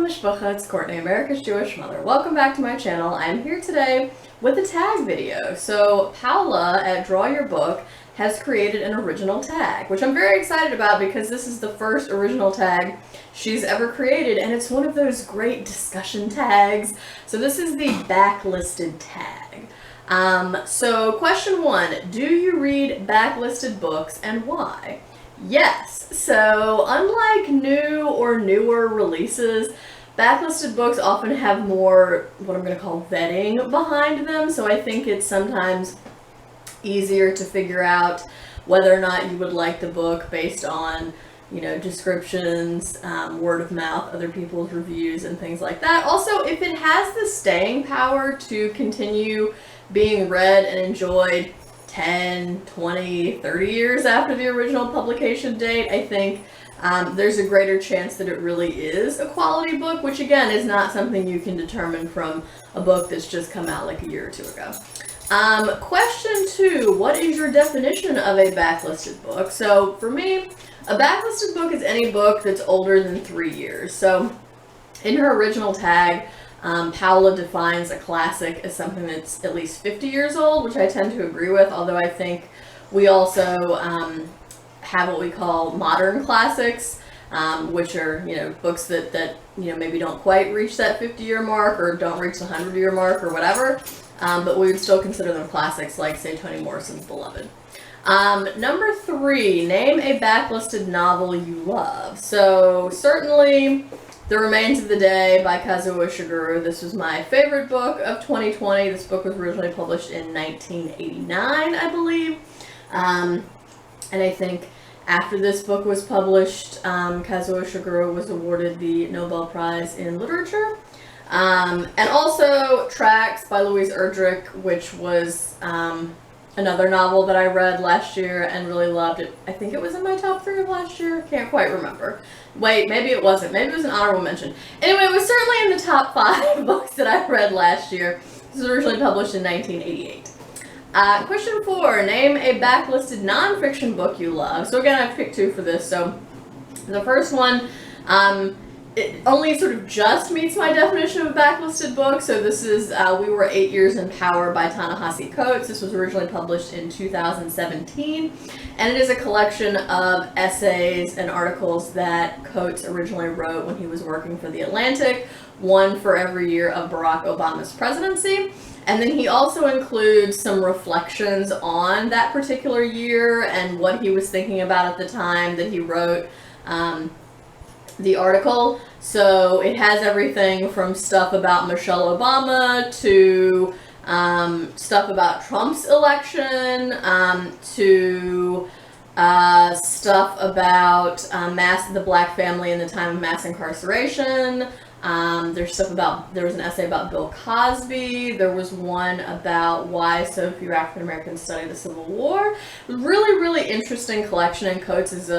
Mishpacha, it's Courtney, America's Jewish mother. Welcome back to my channel. I'm here today with a tag video. So Paula at Draw Your Book has created an original tag, which I'm very excited about because this is the first original tag she's ever created, and it's one of those great discussion tags. So this is the Backlisted Tag. So question one, do you read backlisted books and why? Yes. So unlike new or newer releases, backlisted books often have more what I'm going to call vetting behind them. So I think it's sometimes easier to figure out whether or not you would like the book based on, you know, descriptions, word of mouth, other people's reviews, and things like that. Also, if it has the staying power to continue being read and enjoyed 10, 20, 30 years after the original publication date, I think there's a greater chance that it really is a quality book, which again is not something you can determine from a book that's just come out like a year or two ago. Question two, what is your definition of a backlisted book? So for me, a backlisted book is any book that's older than 3 years. So in her original tag, Paula defines a classic as something that's at least 50 years old, which I tend to agree with, although I think we also have what we call modern classics, which are, you know, books that you know, maybe don't quite reach that 50-year mark or don't reach the 100-year mark or whatever, but we would still consider them classics, like, say, Toni Morrison's Beloved. Number three, name a backlisted novel you love. So certainly The Remains of the Day by Kazuo Ishiguro. This was my favorite book of 2020. This book was originally published in 1989, I believe. And I think after this book was published, Kazuo Ishiguro was awarded the Nobel Prize in Literature. And also Tracks by Louise Erdrich, which was another novel that I read last year and really loved it. I think it was in my top 3 of last year. Can't quite remember. Wait, maybe it wasn't. Maybe it was an honorable mention. Anyway, it was certainly in the top 5 books that I read last year. This was originally published in 1988. Question 4, name a backlisted nonfiction book you love. So again, I've picked 2 for this. So the first one, it only sort of just meets my definition of a backlisted book. So this is We Were 8 Years in Power by Ta-Nehisi Coates. This was originally published in 2017, and it is a collection of essays and articles that Coates originally wrote when he was working for The Atlantic, one for every year of Barack Obama's presidency. And then he also includes some reflections on that particular year and what he was thinking about at the time that he wrote the article. So it has everything from stuff about Michelle Obama to stuff about Trump's election, to stuff about the black family in the time of mass incarceration. There was an essay about Bill Cosby. There was one about why so few African Americans study the Civil War. Really, really interesting collection, and Coates is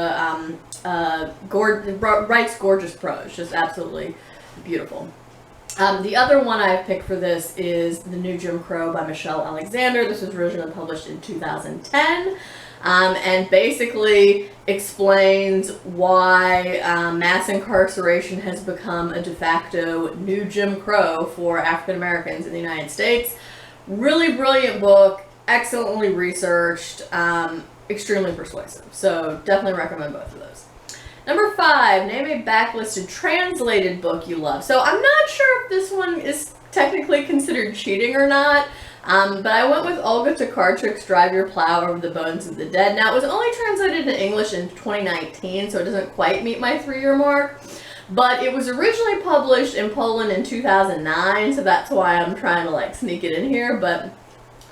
writes gorgeous prose, just absolutely beautiful. The other one I've picked for this is The New Jim Crow by Michelle Alexander. This was originally published in 2010. And basically explains why mass incarceration has become a de facto new Jim Crow for African Americans in the United States. Really brilliant book, excellently researched, extremely persuasive. So definitely recommend both of those. Number 5, name a backlisted translated book you love. So I'm not sure if this one is technically considered cheating or not. But I went with Olga Tokarczuk's Drive Your Plow Over the Bones of the Dead. Now, it was only translated into English in 2019, so it doesn't quite meet my 3-year mark. But it was originally published in Poland in 2009, so that's why I'm trying to, like, sneak it in here. But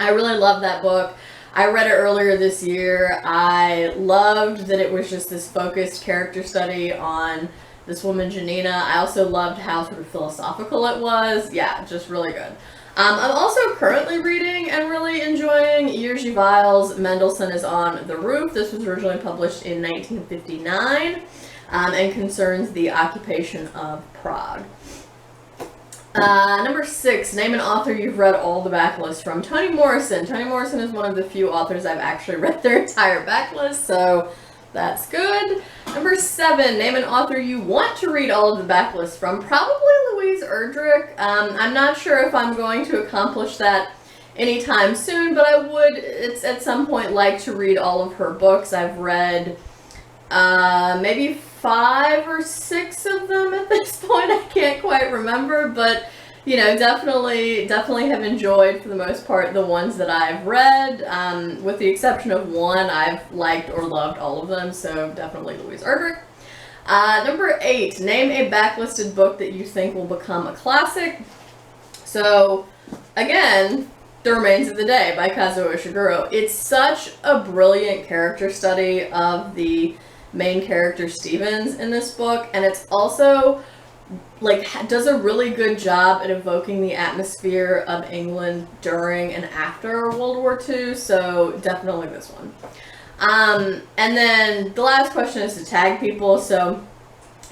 I really love that book. I read it earlier this year. I loved that it was just this focused character study on this woman, Janina. I also loved how sort of philosophical it was. Yeah, just really good. I'm also currently reading and really enjoying Jerzy Weil's Mendelssohn is on the Roof. This was originally published in 1959 and concerns the occupation of Prague. Number 6, name an author you've read all the backlist from. Toni Morrison. Toni Morrison is one of the few authors I've actually read their entire backlist, so that's good. Number 7, name an author you want to read all of the backlist from. Probably Louise Erdrich. I'm not sure if I'm going to accomplish that anytime soon, but I would, it's at some point, like to read all of her books. I've read maybe 5 or 6 of them at this point. I can't quite remember, but you know, definitely have enjoyed, for the most part, the ones that I've read. With the exception of one, I've liked or loved all of them, so definitely Louise Erdrich. Number 8, name a backlisted book that you think will become a classic. So, again, The Remains of the Day by Kazuo Ishiguro. It's such a brilliant character study of the main character Stevens in this book, and it's also does a really good job at evoking the atmosphere of England during and after World War II, so definitely this one. And then the last question is to tag people, so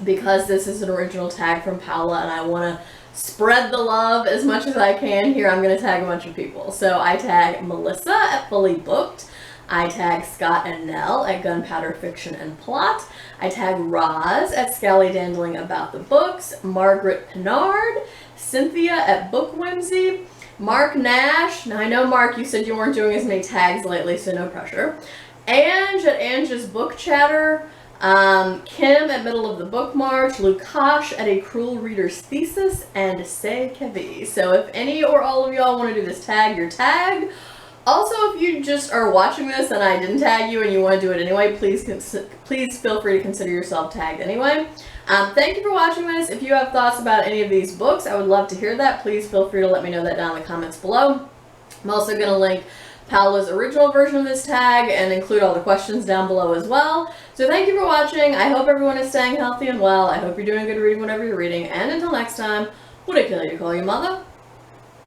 because this is an original tag from Paula and I want to spread the love as much as I can here, I'm going to tag a bunch of people. So I tag Melissa at Fully Booked. I tag Scott and Nell at Gunpowder Fiction and Plot. I tag Roz at Scallydandling About the Books. Margaret Pinard. Cynthia at Book Whimsy. Mark Nash. Now I know, Mark, you said you weren't doing as many tags lately, so no pressure. Ange at Ange's Book Chatter. Kim at Middle of the Book March. Lukash at A Cruel Reader's Thesis. And Say Kevi. So if any or all of y'all want to do this tag, you're tagged. Also, if you just are watching this and I didn't tag you and you want to do it anyway, please feel free to consider yourself tagged anyway. Thank you for watching this. If you have thoughts about any of these books, I would love to hear that. Please feel free to let me know that down in the comments below. I'm also going to link Paola's original version of this tag and include all the questions down below as well. So thank you for watching. I hope everyone is staying healthy and well. I hope you're doing good reading whatever you're reading. And until next time, what did I kill you, call you mother?